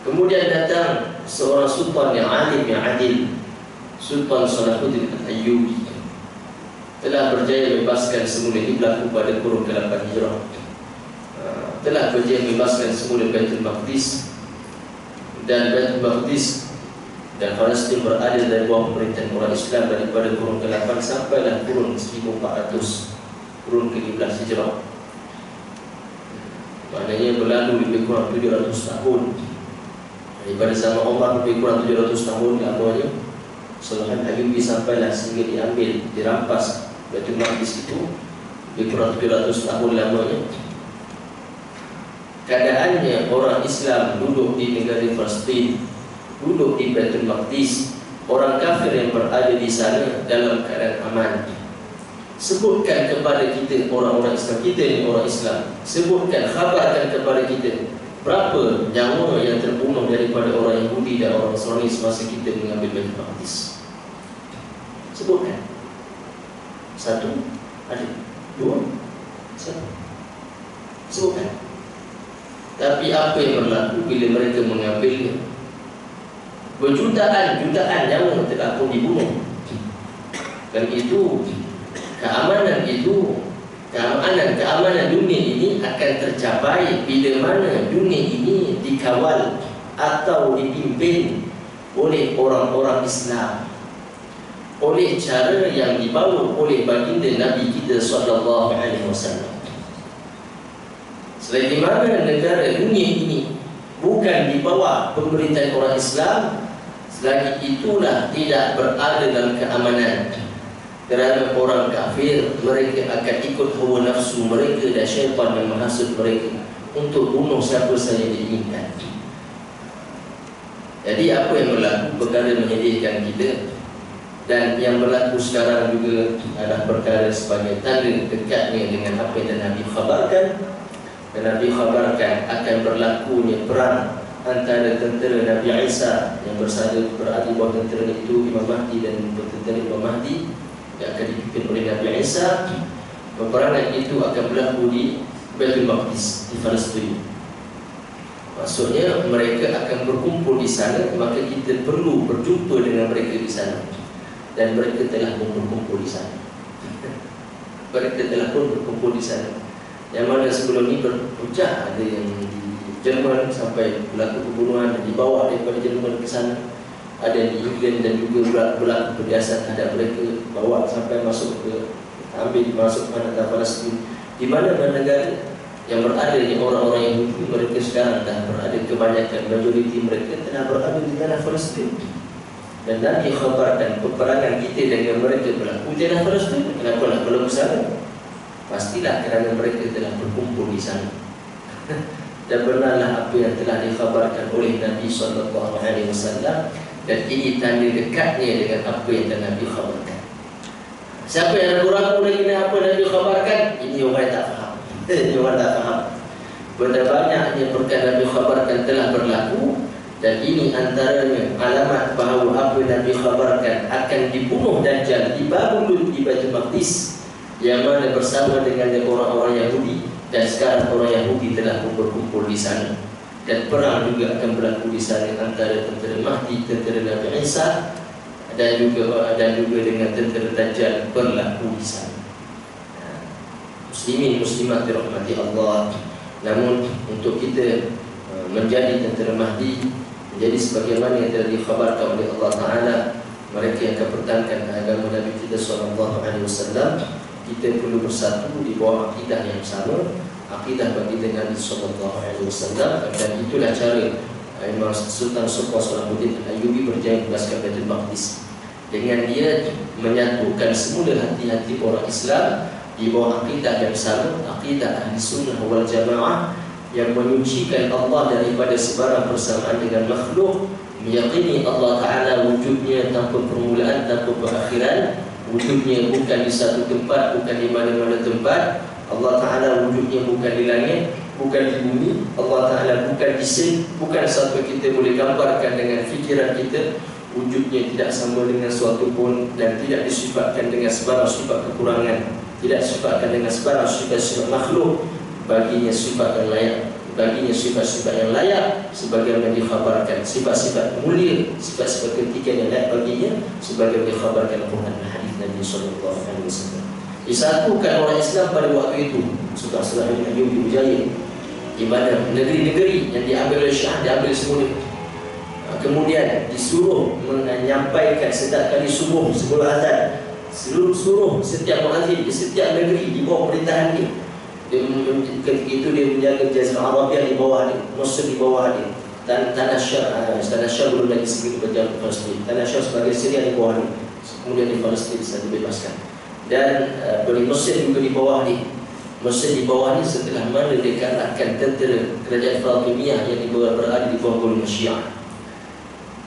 Kemudian datang seorang sultan yang alim, yang adil, Sultan Salahuddin Al-Ayyubi, telah berjaya membebaskan semula, ini berlaku pada kurun ke-8 Hijrah, telah berjaya membebaskan semula Baitul Maqdis, dan Baitul Maqdis dan Palestin berada dari bawah pemerintahan orang Islam daripada kurun ke-8 sampailah kurun 1400, kurun ke-15 Hijrah. Maknanya berlalu lebih kurang 700 tahun. Daripada zaman Umar lebih kurang 700 tahun lamanya. Sultan Ayyubi sampailah sehingga diambil, dirampas Baitul Maqdis itu lebih kurang 700 tahun lamanya. Keadaannya orang Islam duduk di negara Palestin, duduk di Baitul Maqdis, orang kafir yang berada di sana dalam keadaan aman. Sebutkan kepada kita, orang-orang Islam, kita ni orang Islam, sebutkan, khabarkan kepada kita berapa nyawa yang terbunuh daripada orang Yahudi dan orang Nasrani semasa kita mengambil Baitul Maqdis. Sebutkan. 1, ada 2, 1. Sebutkan. Tapi apa yang berlaku bila mereka mengambilnya? Berjutaan-jutaan nyawa telah pun dibunuh. Dan itu, keamanan dunia ini akan tercapai bila mana dunia ini dikawal atau dipimpin oleh orang-orang Islam, oleh cara yang dibawa oleh baginda Nabi kita SAW. Selagi mana negara dunia ini bukan di bawah pemerintahan orang Islam, selagi itulah tidak berada dalam keamanan. Kerana orang kafir, mereka akan ikut hawa nafsu mereka dan syaitan yang menghasut mereka untuk bunuh siapa saja diinginkan. Jadi apa yang berlaku perkara menyedihkan kita, dan yang berlaku sekarang juga adalah perkara sebagai tanda dekatnya dengan apa yang Nabi khabarkan. Dan Nabi khabarkan akan berlakunya perang antara tentera Nabi Isa yang berada di bawah tentera itu Imam Mahdi, dan tentera Imam Mahdi yang akan dipimpin oleh Nabi Isa. Peperangan itu akan berlaku di Baitul Maqdis, di Palestin. Maksudnya mereka akan berkumpul di sana, maka kita perlu berjumpa dengan mereka di sana. Dan mereka telah pun berkumpul di sana. Mereka telah pun berkumpul di sana. Yang mana sebelum ini berpecah, ada yang di Jerman sampai berlaku pembunuhan dan dibawa daripada Jerman ke sana. Ada di England dan juga berlaku perdiasan terhadap mereka, bawa sampai masuk ke masuk ke tanah Palestin. Di mana negara yang berada di orang-orang Yahudi, mereka sekarang dah berada, kebanyakan majoriti mereka telah berada di tanah Palestin. Dan Nabi khabarkan peperangan kita dengan mereka berlaku di tanah Palestin. Kenapa nak berlaku sana? Pastilah kerana mereka telah berkumpul di sana. Dan benarlah apa yang telah dikhabarkan oleh Nabi SAW. Dan ini tanda dekatnya dengan apa yang Nabi khabarkan. Siapa yang ragu-ragu dengan apa Nabi khabarkan, ini orang yang tak faham. Ini orang tak faham. Benda banyaknya perkara Nabi khabarkan telah berlaku. Dan ini antaranya alamat bahawa apa Nabi khabarkan akan dibunuh Dajjal di Babylon, di Baitul Maqdis, yang mana bersama dengan orang-orang Yahudi. Dan sekarang orang Yahudi telah berkumpul di sana. Dan perang juga akan berlaku di sana antara tentera Mahdi, tentera Nabi Isa, dan juga dengan tentera Dajjal berlaku di sana. Muslimin muslimat dirahmati Allah. Namun untuk kita menjadi tentera Mahdi, menjadi sebagaimana yang telah dikhabarkan oleh Allah Ta'ala, mereka yang akan pertahankan agama Nabi kita SAW, kita perlu bersatu di bawah akidah yang sama, akidah baginda Nabi SAW. Dan itulah cara Imam Sultan Salahuddin Al-Ayyubi berjaya membebaskan Baitul Maqdis, dengan dia menyatukan semula hati-hati orang Islam di bawah akidah yang sama, akidah Ahli Sunnah wal Jamaah, yang menyucikan Allah daripada sebarang persamaan dengan makhluk, meyakini Allah Ta'ala wujudnya tanpa permulaan, tanpa perakhiran. Wujudnya bukan di satu tempat, bukan di mana-mana tempat. Allah Ta'ala wujudnya bukan di langit, bukan di bumi. Allah Ta'ala bukan di sini, bukan satu kita boleh gambarkan dengan fikiran kita. Wujudnya tidak sama dengan suatu pun, dan tidak disifatkan dengan sebarang sifat kekurangan, tidak disifatkan dengan sebarang sifat-sifat makhluk. Baginya sifat yang layak, baginya sifat-sifat yang layak sebagaimana dikhabarkan, sifat-sifat mulia, sifat-sifat ketiga yang layak baginya sebagaimana dikhabarkan Quran dan hadis Nabi sallallahu alaihi wasallam. Disatukan orang Islam pada waktu itu. Sudah selalu Ayub berjaya di mana negeri-negeri yang diambil oleh Syah diambil semula. Kemudian disuruh menyampaikan setiap kali subuh sebelum azan, suruh setiap muadzin di setiap negeri di bawah pemerintahan dia. Ketika itu dia menjaga Jazirah Arabia di bawah dia, Mesir di bawah dia, dan Tanah Syar belum lagi segitu berjalan ke Palestin. Tanah Syar sebagai Syria di bawah dia. Kemudian di Palestin bisa dibebaskan. Dan dari Mesir juga di bawah dia. Mesir di bawah dia setelah mana dia kalahkan tentera kerajaan Fatimiyah yang berada di bawah golongan Syiah.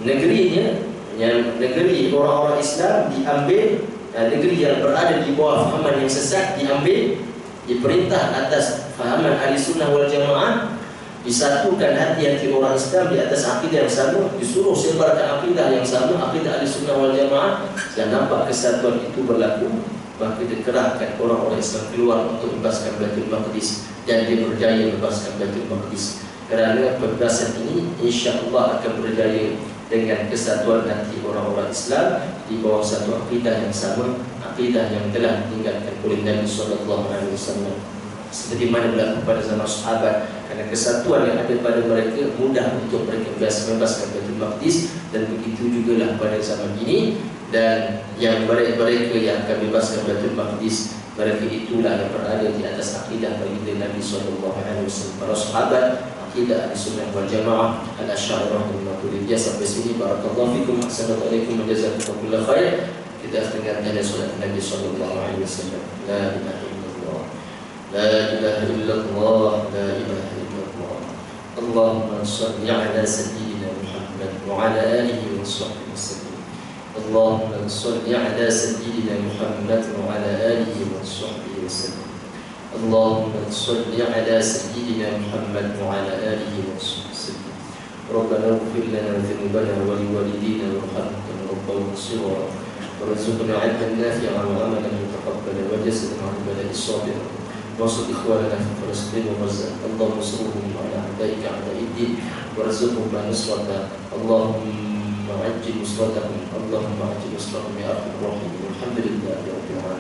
Negerinya, yang negeri orang-orang Islam diambil, negeri yang berada di bawah fahaman yang sesat diambil, diperintah atas fahaman ahli sunnah wal jamaah, disatukan hati-hati orang Islam di atas akidah yang sama, disuruh sebarkan akidah yang sama, akidah ahli sunnah wal jamaah. Dan nampak kesatuan itu berlaku, maka dikerahkan orang-orang Islam keluar untuk membebaskan Baitul Maqdis, dan dia berjaya membebaskan Baitul Maqdis. Kerana pembebasan ini insya-Allah akan berjaya dengan kesatuan hati orang-orang Islam di bawah satu akidah yang sama, akidah yang telah ditinggalkan oleh Nabi sallallahu alaihi wasallam. Seperti mana berlaku pada zaman sahabat, kerana kesatuan yang ada pada mereka mudah untuk mereka membebaskan Baitul Maqdis, dan begitu jugalah pada zaman ini. Dan yang mereka yang akan bebaskan Baitul Maqdis, mereka itulah yang berada di atas akidah baginda Nabi sallallahu alaihi wasallam. Para sahabat akidah Ahlussunnah wal Jamaah, Al-Asy'ariyah wal Maturidiyah. Sampai sini barakallahu fikum, assalamualaikum wa jazakumullahu khair. Kita dengar dari salat Nabi sallallahu alaihi wasallam. La ilaha illallah, la ilaha illallah, la ilaha illallah. Allahumma shalli ala sayyidina Muhammad wa ala alihi wa sahbihi wasallam. Allahumma shalli ala sayyidina Muhammad wa ala alihi wa sahbihi wasallam. اللهم صل على سيدنا محمد وعلى آله وصحبه وسلم. ربنا اغفر لنا ذنوبنا ولوالدينا وارحمنا كما ربونا صغارا، وارزقنا علما نافعا وعملا متقبلا وجسدا عقبلا صابرا، وانصر إخواننا في فلسطين وغزة. اللهم انصرهم على أعدائك أعداء الدين، وارزقهم نصرة. اللهم عجل نصرتهم، اللهم عجل نصرتهم يا أرحم الراحمين. الحمد لله رب العالمين.